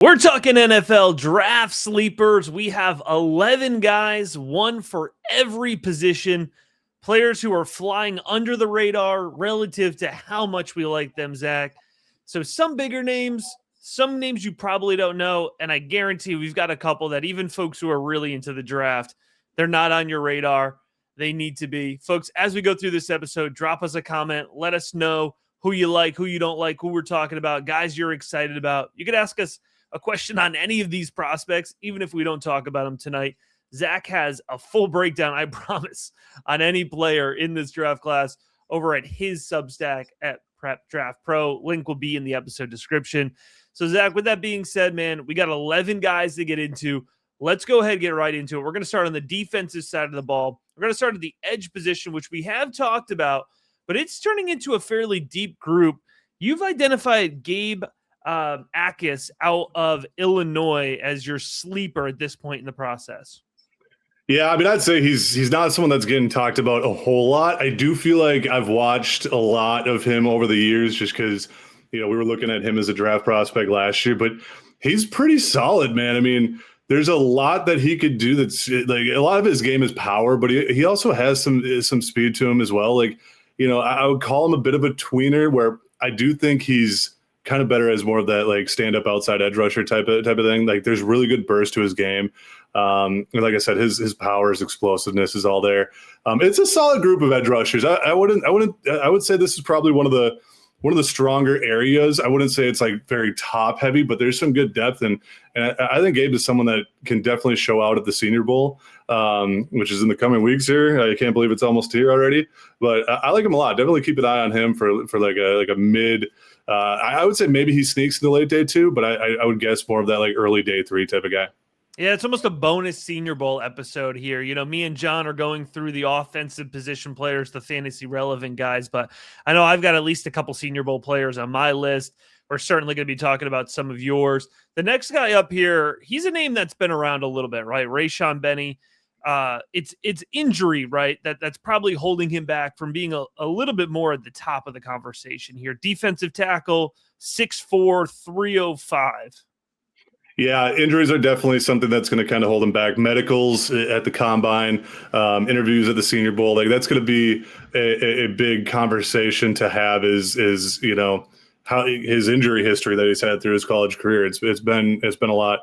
We're talking NFL draft sleepers. We have 11 guys, one for every position. Players who are flying under the radar relative to how much we like them, Zach. So some bigger names, some names you probably don't know, and I guarantee we've got a couple that even folks who are really into the draft, they're not on your radar. They need to be. Folks, as we go through this episode, drop us a comment. Let us know who you like, who you don't like, who we're talking about, guys you're excited about. You could ask us a question on any of these prospects, even if we don't talk about them tonight. Zach has a full breakdown, I promise, on any player in this draft class over at his Substack at Prep Draft Pro. Link will be in the episode description. So, Zach, with that being said, man, we got 11 guys to get into. Let's go ahead and get right into it. We're going to start on the defensive side of the ball. We're going to start at the edge position, which we have talked about, but it's turning into a fairly deep group. You've identified Gabe Jacas out of Illinois as your sleeper at this point in the process. Yeah, I mean, I'd say he's not someone that's getting talked about a whole lot. I do feel like I've watched a lot of him over the years just because, we were looking at him as a draft prospect last year, but he's pretty solid, man. I mean, there's a lot that he could do that's like a lot of his game is power, but he also has some speed to him as well. Like, I would call him a bit of a tweener where I do think he's kind of better as more of that like stand up outside edge rusher type of thing. Like there's really good burst to his game. Like I said, his power, his explosiveness is all there. It's a solid group of edge rushers. I would say this is probably one of the stronger areas. I wouldn't say it's like very top heavy, but there's some good depth. And I think Gabe is someone that can definitely show out at the Senior Bowl, which is in the coming weeks here. I can't believe it's almost here already, but I like him a lot. Definitely keep an eye on him for like a mid. I would say maybe he sneaks in the late day two, but I would guess more of that like early day three type of guy. Yeah, it's almost a bonus Senior Bowl episode here. Me and John are going through the offensive position players, the fantasy relevant guys, but I know I've got at least a couple Senior Bowl players on my list. We're certainly going to be talking about some of yours. The next guy up here, he's a name that's been around a little bit, right? Rayshaun Benny. It's injury, right? That's probably holding him back from being a little bit more at the top of the conversation here. Defensive tackle, 6'4", 305. Yeah, injuries are definitely something that's going to kind of hold him back. Medicals at the combine, interviews at the Senior Bowl, like that's going to be a big conversation to have. Is how his injury history that he's had through his college career. It's been a lot.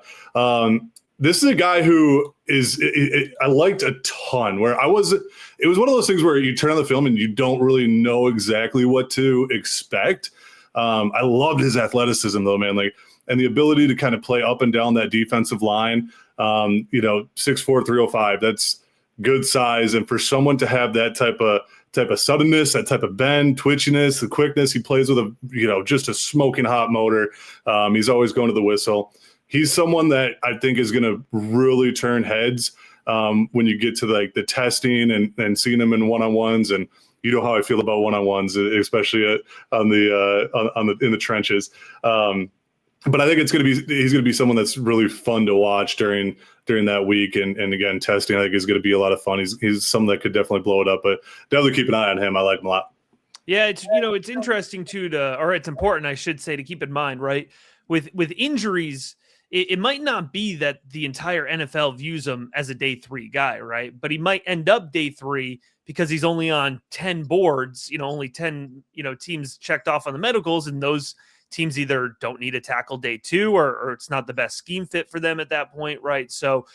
This is a guy who I liked a ton. It was one of those things where you turn on the film and you don't really know exactly what to expect. I loved his athleticism though, man. And the ability to kind of play up and down that defensive line, 6'4", 305, that's good size. And for someone to have that type of suddenness, that type of bend, twitchiness, the quickness, he plays with just a smoking hot motor. He's always going to the whistle. He's someone that I think is going to really turn heads when you get to like the testing and seeing him in one-on-ones. And you know how I feel about one-on-ones, especially in the trenches. But I think he's going to be someone that's really fun to watch during that week. And again, testing, I think is going to be a lot of fun. He's someone that could definitely blow it up, but definitely keep an eye on him. I like him a lot. Yeah. It's interesting too, or it's important, I should say, to keep in mind, right? With injuries, it might not be that the entire NFL views him as a day three guy, right? But he might end up day three because he's only on 10 boards, only 10, teams checked off on the medicals, and those teams either don't need a tackle day two or it's not the best scheme fit for them at that point, right? So,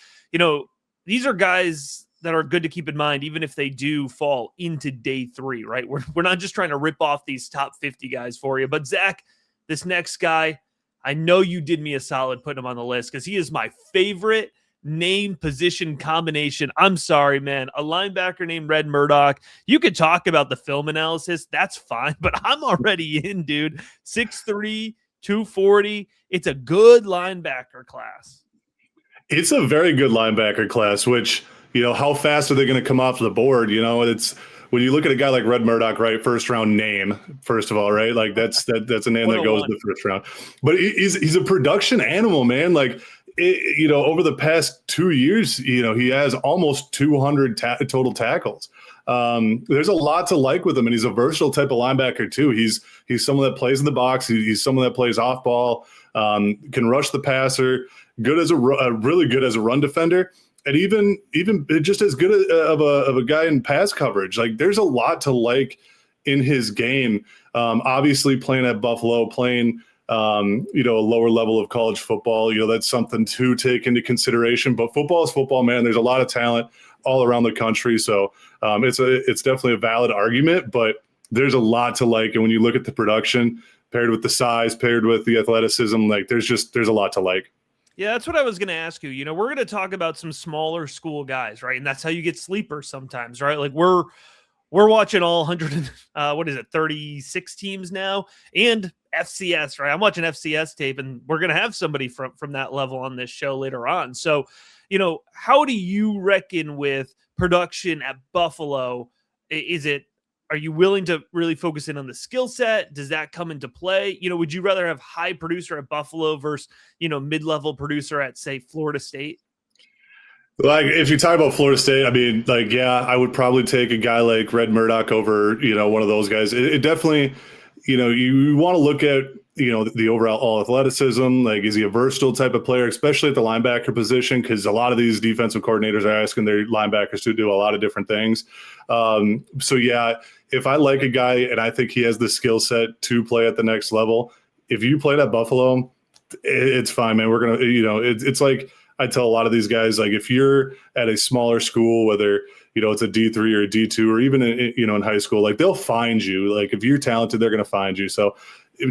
these are guys that are good to keep in mind, even if they do fall into day three, right? We're not just trying to rip off these top 50 guys for you. But Zach, this next guy, I know you did me a solid putting him on the list because he is my favorite name position combination. I'm sorry, man. A linebacker named Red Murdock. You could talk about the film analysis. That's fine, but I'm already in, dude. 6'3", 240. It's a good linebacker class. It's a very good linebacker class, which, how fast are they going to come off the board? It's when you look at a guy like Red Murdock, right? First round name, first of all, right? Like that's a name that goes in the first round. But he's a production animal, man. Like, over the past 2 years, he has almost 200 total tackles. There's a lot to like with him, and he's a versatile type of linebacker too. He's someone that plays in the box. He's someone that plays off ball. can rush the passer, good as really good as a run defender, and even just as good of a guy in pass coverage. Like, there's a lot to like in his game. Obviously, playing at Buffalo, playing a lower level of college football, that's something to take into consideration. But football is football, man. There's a lot of talent all around the country, so it's definitely a valid argument. But there's a lot to like, and when you look at the production paired with the size, paired with the athleticism, like there's a lot to like. Yeah, that's what I was going to ask you. We're going to talk about some smaller school guys, right? And that's how you get sleepers sometimes, right? Like we're watching all 100 and 36 teams now, and FCS, right? I'm watching FCS tape, and we're going to have somebody from that level on this show later on. So, how do you reckon with production at Buffalo? Are you willing to really focus in on the skill set? Does that come into play? Would you rather have high producer at Buffalo versus, mid-level producer at, say, Florida State? Like, if you talk about Florida State, I mean, like, yeah, I would probably take a guy like Red Murdock over, one of those guys. It definitely, you want to look at, the overall athleticism. Like, is he a versatile type of player, especially at the linebacker position? Because a lot of these defensive coordinators are asking their linebackers to do a lot of different things. So, yeah, if I like a guy and I think he has the skill set to play at the next level, if you played at Buffalo, it's fine, man. We're going to, it's like, I tell a lot of these guys, like, if you're at a smaller school, whether, it's a D3 or a D2, or even, in high school, like, they'll find you. Like, if you're talented, they're going to find you. So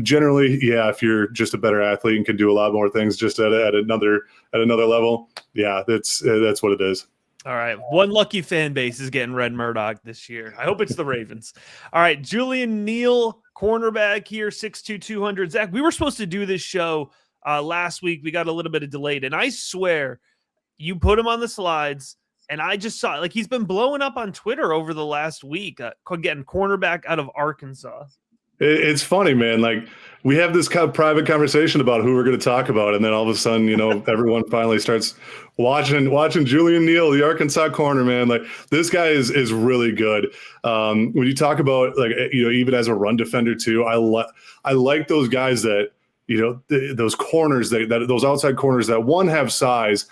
generally, yeah, if you're just a better athlete and can do a lot more things just at another level, yeah, that's what it is. All right. One lucky fan base is getting Red Murdock this year. I hope it's the Ravens. All right. Julian, Neal, cornerback here, 6'2", 200. Zach, we were supposed to do this show last week. We got a little bit of delayed, and I swear you put him on the slides, and I just saw, like, he's been blowing up on Twitter over the last week, getting cornerback out of Arkansas. It's funny, man. Like, we have this kind of private conversation about who we're going to talk about, and then all of a sudden, everyone finally starts watching Julian Neal, the Arkansas corner, man. Like, this guy is really good. When you talk about, like, even as a run defender too, I like those guys that, those corners that those outside corners that, one, have size,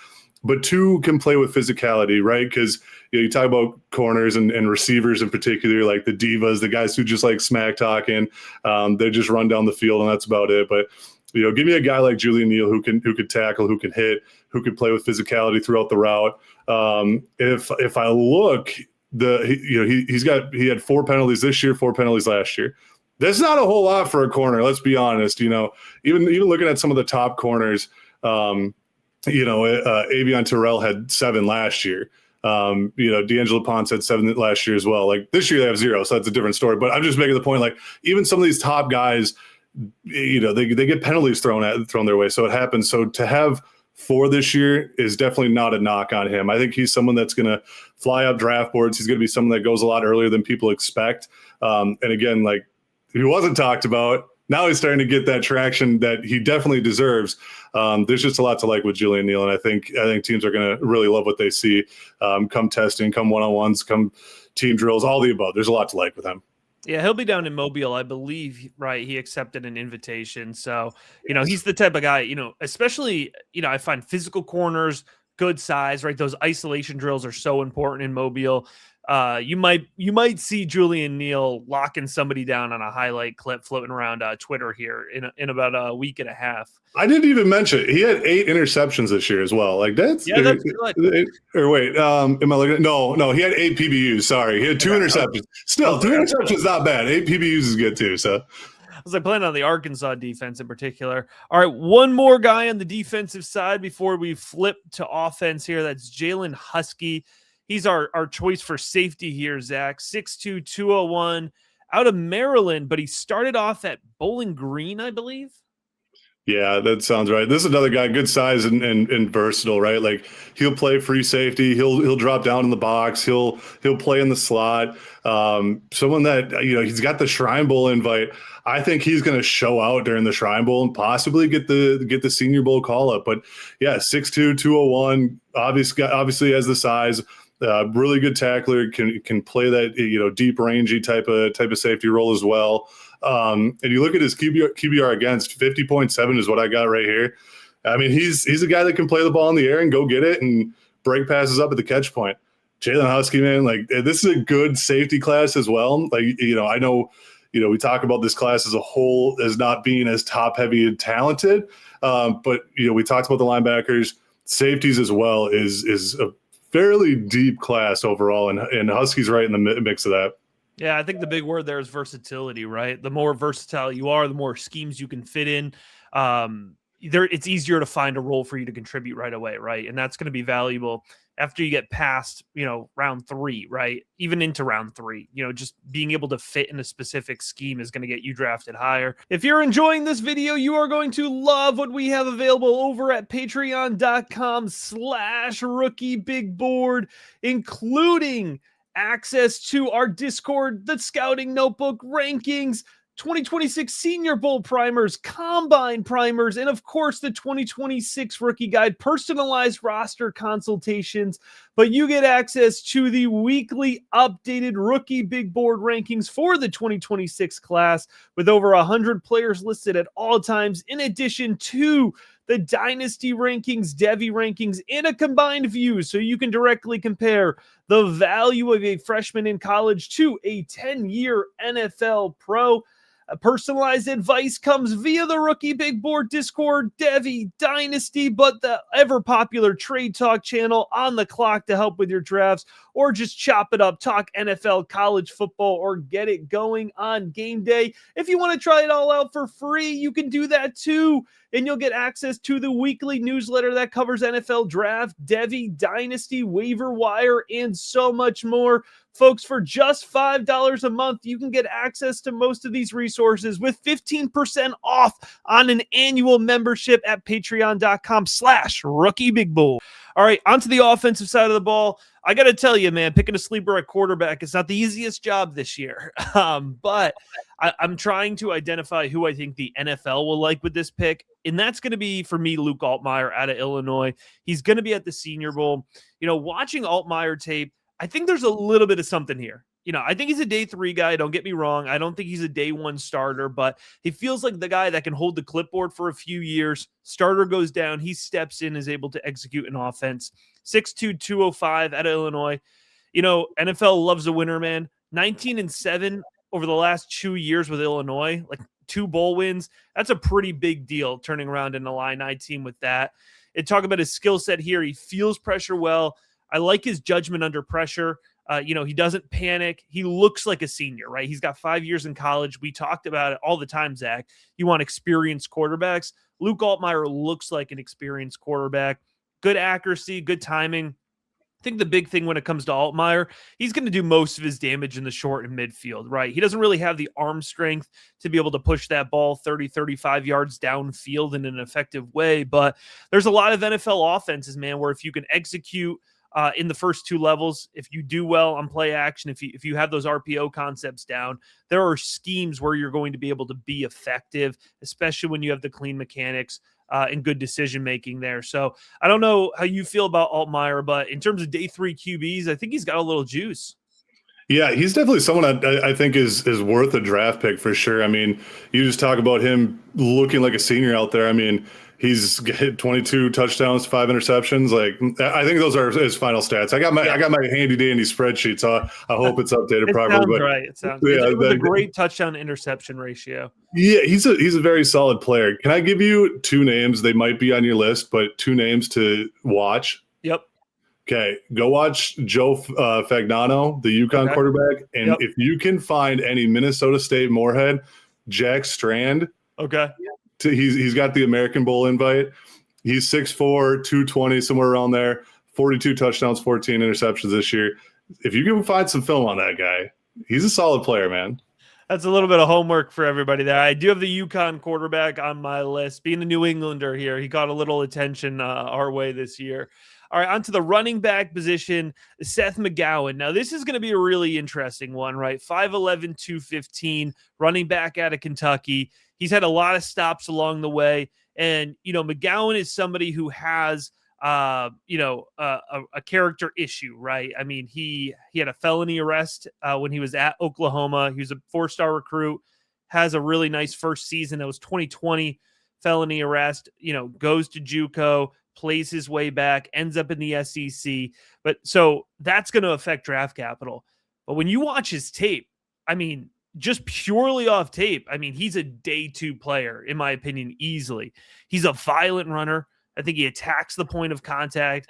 but two, can play with physicality, right? Because you talk about corners and receivers in particular, like the divas, the guys who just like smack talking, they just run down the field and that's about it. But give me a guy like Julian Neal who can tackle, who can hit, who can play with physicality throughout the route. If I look, he had 4 penalties this year, 4 penalties last year. That's not a whole lot for a corner. Let's be honest. Even looking at some of the top corners, Avion Terrell had 7 last year. D'Angelo Ponce had 7 last year as well. Like, this year they have 0, so that's a different story. But I'm just making the point, like, even some of these top guys, they get penalties thrown their way. So it happens. So to have 4 this year is definitely not a knock on him. I think he's someone that's going to fly up draft boards. He's going to be someone that goes a lot earlier than people expect. And again, like, he wasn't talked about. Now he's starting to get that traction that he definitely deserves. There's just a lot to like with Julian Neal, and I think teams are going to really love what they see come testing, come one-on-ones, come team drills, all the above. There's a lot to like with him. Yeah, he'll be down in Mobile, I believe, right? He accepted an invitation. So, he's the type of guy, especially, I find physical corners, good size, right? Those isolation drills are so important in Mobile. You might see Julian Neal locking somebody down on a highlight clip floating around Twitter here in about a week and a half. I didn't even mention he had 8 interceptions this year as well. Like, that's good. Or wait, am I looking? No, he had 8 PBUs. Sorry, he had 2 interceptions. Still, 2 interceptions not bad. 8 PBUs is good too. So, I was like playing on the Arkansas defense in particular. All right, one more guy on the defensive side before we flip to offense here. That's Jalen Husky. He's our choice for safety here, Zach. 6'2", 201, out of Maryland, but he started off at Bowling Green, I believe. Yeah, that sounds right. This is another guy, good size and versatile, right? Like, he'll play free safety. He'll drop down in the box. He'll play in the slot. Someone that, he's got the Shrine Bowl invite. I think he's going to show out during the Shrine Bowl and possibly get the Senior Bowl call up. But yeah, 6'2", 201, obviously has the size. Really good tackler, can play that deep rangey type of safety role as well. And you look at his QBR against 50.7 is what I got right here. I mean, he's a guy that can play the ball in the air and go get it and break passes up at the catch point. Jalen Husky, man, like this is a good safety class as well. Like, I know, we talk about this class as a whole as not being as top heavy and talented. But, we talked about the linebackers, safeties as well is a fairly deep class overall. And Husky's right in the mix of that. Yeah, I think the big word there is versatility, right? The more versatile you are, the more schemes you can fit in. It's easier to find a role for you to contribute right away, right? And that's going to be valuable after you get past, round 3, right? Even into round 3, just being able to fit in a specific scheme is going to get you drafted higher. If you're enjoying this video, you are going to love what we have available over at patreon.com/rookiebigboard, including access to our Discord, the Scouting Notebook rankings, 2026 Senior Bowl primers, Combine primers, and of course the 2026 Rookie Guide, personalized roster consultations. But you get access to the weekly updated Rookie Big Board rankings for the 2026 class with over 100 players listed at all times, in addition to the Dynasty rankings, Devy rankings, and a combined view, so you can directly compare the value of a freshman in college to a 10-year NFL pro. Personalized advice comes via the Rookie Big Board Discord, Devy, Dynasty, but the ever-popular Trade Talk channel on the clock to help with your drafts, or just chop it up, talk NFL, college football, or get it going on game day. If you want to try it all out for free, you can do that too, and you'll get access to the weekly newsletter that covers NFL Draft, Devy, Dynasty, Waiver Wire, and so much more. Folks, for just $5 a month, you can get access to most of these resources with 15% off on an annual membership at patreon.com/rookiebigbull. All right, onto the offensive side of the ball. I got to tell you, man, picking a sleeper at quarterback is not the easiest job this year. But I'm trying to identify who I think the NFL will like with this pick. And that's going to be, for me, Luke Altmyer out of Illinois. He's going to be at the Senior Bowl. Watching Altmyer tape, I think there's a little bit of something here. I think he's a day 3 guy. Don't get me wrong. I don't think he's a day 1 starter, but he feels like the guy that can hold the clipboard for a few years. Starter goes down. He steps in, is able to execute an offense. 6'2", 205 out of Illinois. NFL loves a winner, man. 19-7 over the last 2 years with Illinois, like 2 bowl wins. That's a pretty big deal, turning around in the Illini team with that. And talk about his skill set here. He feels pressure well. I like his judgment under pressure. He doesn't panic. He looks like a senior, right? He's got 5 years in college. We talked about it all the time, Zach. You want experienced quarterbacks. Luke Altmyer looks like an experienced quarterback. Good accuracy, good timing. I think the big thing when it comes to Altmyer, he's going to do most of his damage in the short and midfield, right? He doesn't really have the arm strength to be able to push that ball 30, 35 yards downfield in an effective way. But there's a lot of NFL offenses, man, where if you can execute in the first 2 levels, if you do well on play action, if you have those RPO concepts down, there are schemes where you're going to be able to be effective, especially when you have the clean mechanics and good decision making there. So I don't know how you feel about Altmyer, but in terms of day 3 QBs, I think he's got a little juice. Yeah, he's definitely someone I think is worth a draft pick for sure. I mean, you just talk about him looking like a senior out there. I mean, he's hit 22 touchdowns, 5 interceptions. Like, I think those are his final stats. I got my handy dandy spreadsheet, so I hope it's updated properly. Sounds right. It sounds. It was a great touchdown interception ratio. Yeah, he's a very solid player. Can I give you 2 names? They might be on your list, but 2 names to watch. Yep. Okay, go watch Joe Fagnano, the UConn quarterback, and if you can find any Minnesota State Moorhead, Jack Strand. Okay. He's got the American Bowl invite. He's 6'4", 220, somewhere around there. 42 touchdowns, 14 interceptions this year. If you can find some film on that guy, he's a solid player, man. That's a little bit of homework for everybody there. I do have the UConn quarterback on my list. Being a New Englander here, he got a little attention our way this year. All right, on to the running back position, Seth McGowan. Now, this is going to be a really interesting one, right? 5'11", 215, running back out of Kentucky. He's had a lot of stops along the way. And, McGowan is somebody who has, a character issue, right? I mean, he had a felony arrest when he was at Oklahoma. He was a 4-star recruit. has a really nice first season. That was 2020 felony arrest, goes to JUCO, plays his way back, ends up in the SEC. But so that's going to affect draft capital. But when you watch his tape, I mean, just purely off tape, I mean, he's a day 2 player, in my opinion, easily. He's a violent runner. I think he attacks the point of contact.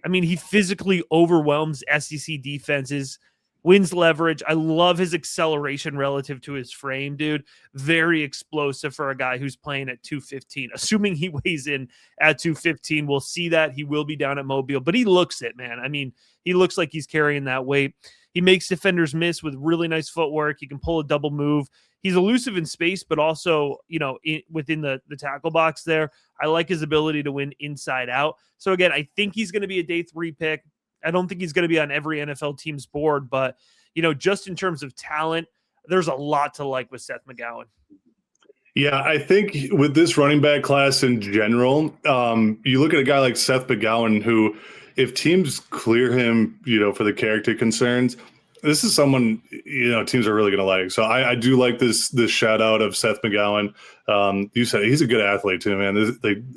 I mean, he physically overwhelms SEC defenses, wins leverage. I love his acceleration relative to his frame, dude. Very explosive for a guy who's playing at 215. Assuming he weighs in at 215, we'll see that. He will be down at Mobile, but he looks it, man. I mean, he looks like he's carrying that weight. He makes defenders miss with really nice footwork. He can pull a double move. He's elusive in space, but also, within the tackle box there. I like his ability to win inside out. So again, I think he's going to be a day 3 pick. I don't think he's going to be on every NFL team's board, but, just in terms of talent, there's a lot to like with Seth McGowan. Yeah, I think with this running back class in general, you look at a guy like Seth McGowan, who, if teams clear him, for the character concerns, this is someone, teams are really going to like. So I do like this shout out of Seth McGowan. You said he's a good athlete too, man.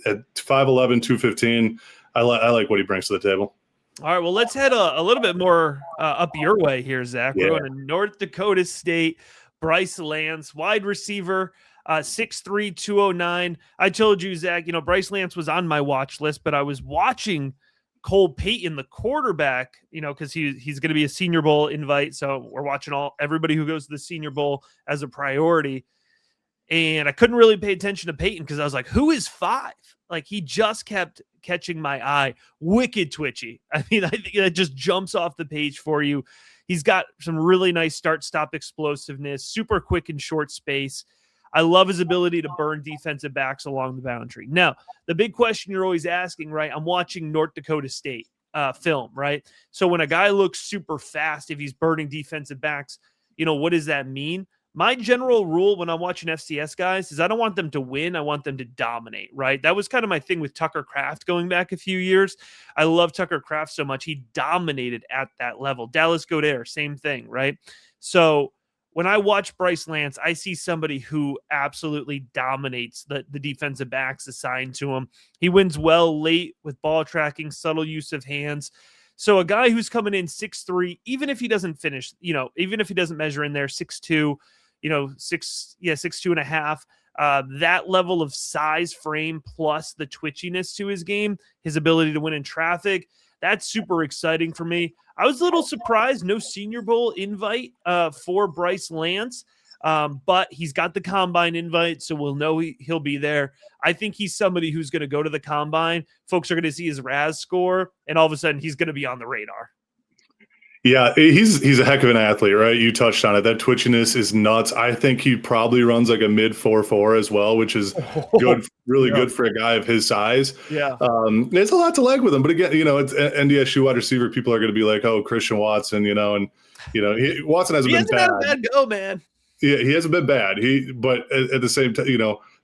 At 5'11", 215, I like what he brings to the table. All right, well, let's head a little bit more up your way here, Zach. We're going to North Dakota State. Bryce Lance, wide receiver, 6'3", 209. I told you, Zach, Bryce Lance was on my watch list, but I was watching Cole Payton, the quarterback, because he's going to be a Senior Bowl invite. So we're watching everybody who goes to the Senior Bowl as a priority. And I couldn't really pay attention to Payton because I was like, who is 5? Like, he just kept catching my eye. Wicked twitchy. I mean, I think that just jumps off the page for you. He's got some really nice start-stop explosiveness, super quick in short space. I love his ability to burn defensive backs along the boundary. Now, the big question you're always asking, right? I'm watching North Dakota State film, right? So when a guy looks super fast, if he's burning defensive backs, what does that mean? My general rule when I'm watching FCS guys is I don't want them to win. I want them to dominate, right? That was kind of my thing with Tucker Kraft going back a few years. I love Tucker Kraft so much. He dominated at that level. Dallas Goddard, same thing, right? So when I watch Bryce Lance, I see somebody who absolutely dominates the defensive backs assigned to him. He wins well late with ball tracking, subtle use of hands. So a guy who's coming in 6'3", even if he doesn't finish, even if he doesn't measure in there, 6'2", 6'2 and a half, that level of size, frame, plus the twitchiness to his game, his ability to win in traffic, that's super exciting for me. I was a little surprised, no Senior Bowl invite for Bryce Lance, but he's got the Combine invite, so we'll know he'll be there. I think he's somebody who's going to go to the Combine. Folks are going to see his RAS score, and all of a sudden he's going to be on the radar. Yeah, he's a heck of an athlete, right? You touched on it. That twitchiness is nuts. I think he probably runs like a mid 4.4 as well, which is good, really good for a guy of his size. Yeah. There's a lot to like with him, but again, it's NDSU wide receiver. People are going to be like, oh, Christian Watson, Watson hasn't been bad. Had a bad go, man. Yeah, he hasn't been bad. But at the same time,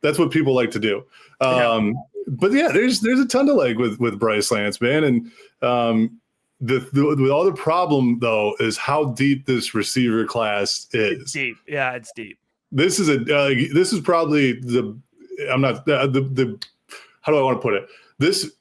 that's what people like to do. But yeah, there's a ton to like with Bryce Lance, man, and the other problem though is how deep this receiver class is. It's deep. Yeah, it's deep. This is probably the how do I want to put it? This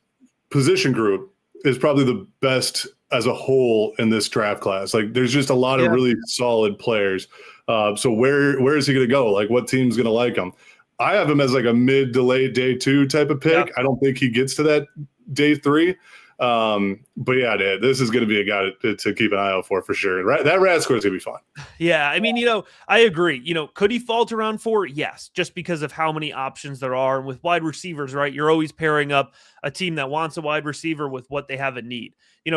position group is probably the best as a whole in this draft class. Like, there's just a lot of really solid players. So where is he going to go? Like, what team's going to like him? I have him as like a mid to late day 2 type of pick. Yeah. I don't think he gets to that day 3. But yeah, this is going to be a guy to keep an eye out for sure. Right, that RAS score is going to be fun. Yeah, I mean, I agree. Could he fall to round 4? Yes, just because of how many options there are. And with wide receivers, right, you're always pairing up a team that wants a wide receiver with what they have in need.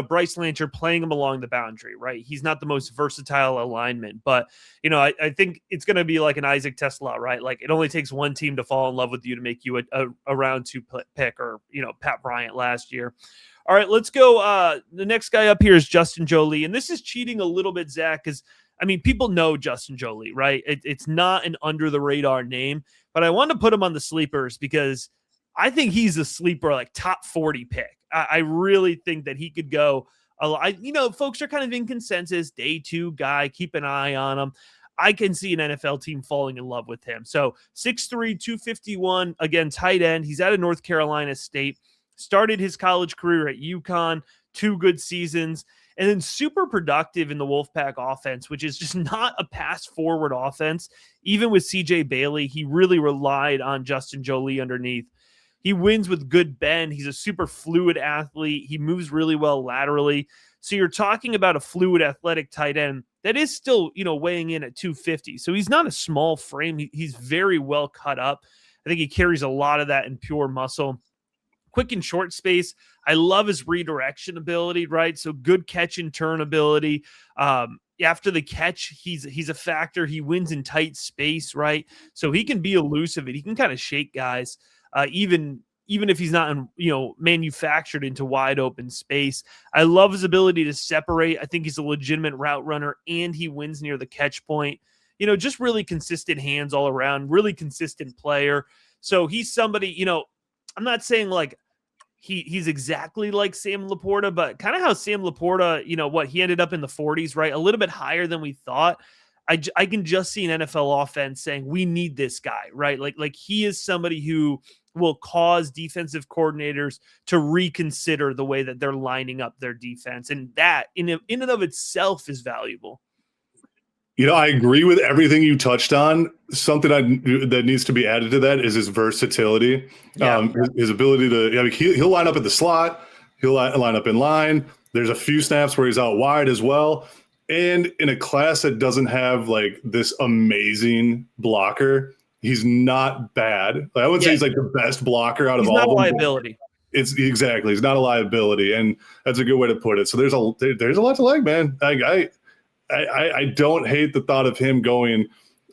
Bryce Lance, you're playing him along the boundary, right? He's not the most versatile alignment, but, I think it's going to be like an Isaac Tesla, right? Like, it only takes one team to fall in love with you to make you a round 2 pick, or, Pat Bryant last year. All right, let's go. The next guy up here is Justin Joly, and this is cheating a little bit, Zach, because, people know Justin Joly, right? It's not an under-the-radar name, but I wanted to put him on the sleepers because I think he's a sleeper, like top 40 pick. I really think that he could go a lot. Folks are kind of in consensus, day 2 guy, keep an eye on him. I can see an NFL team falling in love with him. So 6'3", 251, again, tight end. He's out of North Carolina State, started his college career at UConn, 2 good seasons, and then super productive in the Wolfpack offense, which is just not a pass-forward offense. Even with CJ Bailey, he really relied on Justin Joly underneath. He wins with good bend. He's a super fluid athlete. He moves really well laterally. So you're talking about a fluid athletic tight end that is still, weighing in at 250. So he's not a small frame. He's very well cut up. I think he carries a lot of that in pure muscle. Quick and short space. I love his redirection ability, right? So good catch and turn ability. After the catch, he's a factor. He wins in tight space, right? So he can be elusive and he can kind of shake guys, even if he's not, manufactured into wide open space. I love his ability to separate. I think he's a legitimate route runner and he wins near the catch point. Just really consistent hands all around, really consistent player. So he's somebody, I'm not saying like he's exactly like Sam Laporta, but kind of how Sam Laporta, he ended up in the 40s, right? A little bit higher than we thought. I can just see an NFL offense saying, we need this guy, right? Like he is somebody who will cause defensive coordinators to reconsider the way that they're lining up their defense. And that in and of itself is valuable. I agree with everything you touched on. Something that needs to be added to that is his versatility, his ability to. He'll line up at the slot. He'll line up in line. There's a few snaps where he's out wide as well. And in a class that doesn't have like this amazing blocker, he's not bad. I wouldn't say he's like the best blocker out of all. He's not a liability. He's not a liability, and that's a good way to put it. So there's a lot to like, man. I don't hate the thought of him going,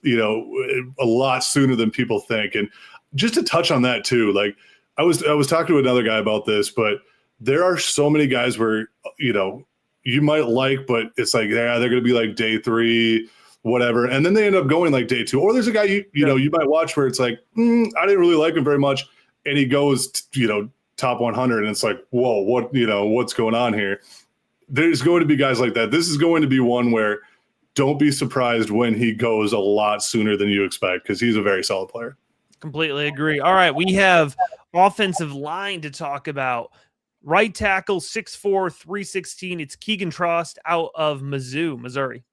a lot sooner than people think. And just to touch on that too, like I was talking to another guy about this, but there are so many guys where, you might like, but it's like, they're going to be like day 3, whatever. And then they end up going like day 2, or there's a guy, you might watch where it's like, I didn't really like him very much. And he goes, top 100. And it's like, whoa, what's going on here? There's going to be guys like that. This is going to be one where don't be surprised when he goes a lot sooner than you expect, because he's a very solid player. Completely agree. All right, we have offensive line to talk about. Right tackle, 6'4", 316. It's Keagen Trost out of Mizzou, Missouri.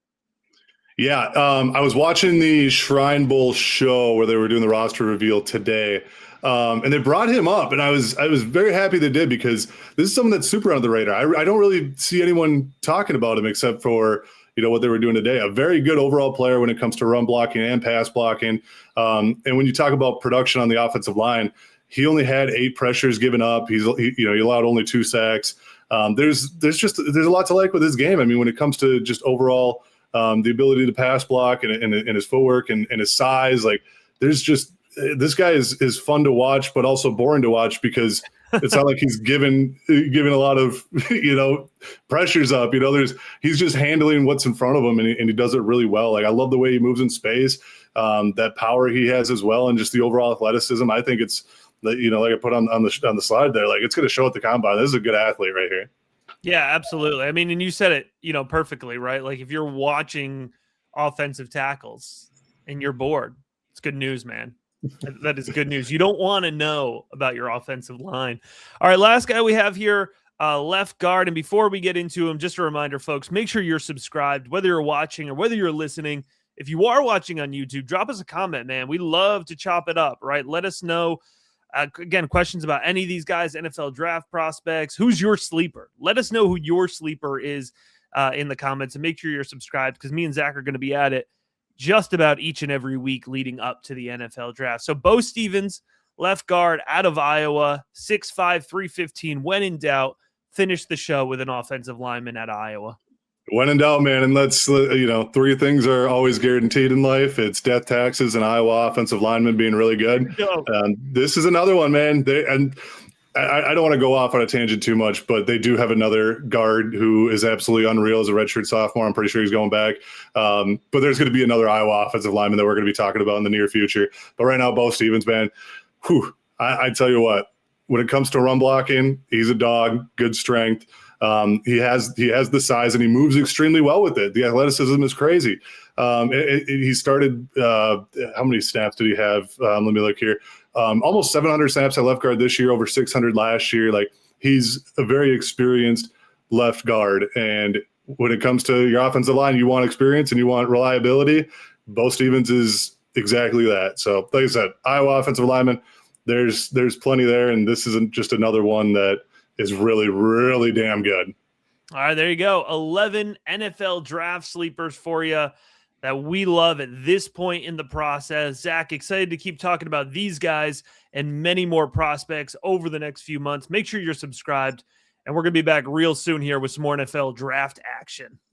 Yeah, I was watching the Shrine Bowl show where they were doing the roster reveal today. And they brought him up, and I was very happy they did, because this is someone that's super under the radar. I don't really see anyone talking about him except for what they were doing today. A very good overall player when it comes to run blocking and pass blocking. And when you talk about production on the offensive line, he only had 8 pressures given up. He allowed only 2 sacks. There's a lot to like with his game. I mean, when it comes to just overall the ability to pass block and his footwork and his size, like there's just. This guy is fun to watch, but also boring to watch, because it's not like he's given a lot of pressures up. He's just handling what's in front of him, and he does it really well. Like I love the way he moves in space, that power he has as well, and just the overall athleticism. I think it's like I put on the slide there, like it's going to show at the combine. This is a good athlete right here. Yeah, absolutely. I mean, and you said it perfectly, right? Like if you're watching offensive tackles and you're bored, it's good news, man. That is good news. You don't want to know about your offensive line. All right, last guy we have here, left guard. And before we get into him, just a reminder, folks, make sure you're subscribed, whether you're watching or whether you're listening. If you are watching on YouTube, drop us a comment, man. We love to chop it up, right? Let us know, again, questions about any of these guys, NFL draft prospects. Who's your sleeper? Let us know who your sleeper is in the comments, and make sure you're subscribed, because me and Zach are going to be at it just about each and every week leading up to the NFL draft. So Beau Stevens, left guard out of Iowa, 6'5", 315. When in doubt, finish the show with an offensive lineman out of Iowa. When in doubt, man. And let's, 3 things are always guaranteed in life. It's death, taxes, and Iowa offensive linemen being really good. This is another one, man. I don't want to go off on a tangent too much, but they do have another guard who is absolutely unreal as a redshirt sophomore. I'm pretty sure he's going back. But there's going to be another Iowa offensive lineman that we're going to be talking about in the near future. But right now, Beau Stevens, man, I tell you what, when it comes to run blocking, he's a dog, good strength. He has the size and he moves extremely well with it. The athleticism is crazy. He started, how many snaps did he have? Let me look here. Almost 700 snaps at left guard this year, over 600 last year. Like, he's a very experienced left guard. And when it comes to your offensive line, you want experience and you want reliability. Beau Stevens is exactly that. So, like I said, Iowa offensive lineman, there's plenty there, and this isn't just another one that is really, really damn good. All right, there you go. 11 NFL draft sleepers for you that we love at this point in the process. Zach, excited to keep talking about these guys and many more prospects over the next few months. Make sure you're subscribed, and we're going to be back real soon here with some more NFL draft action.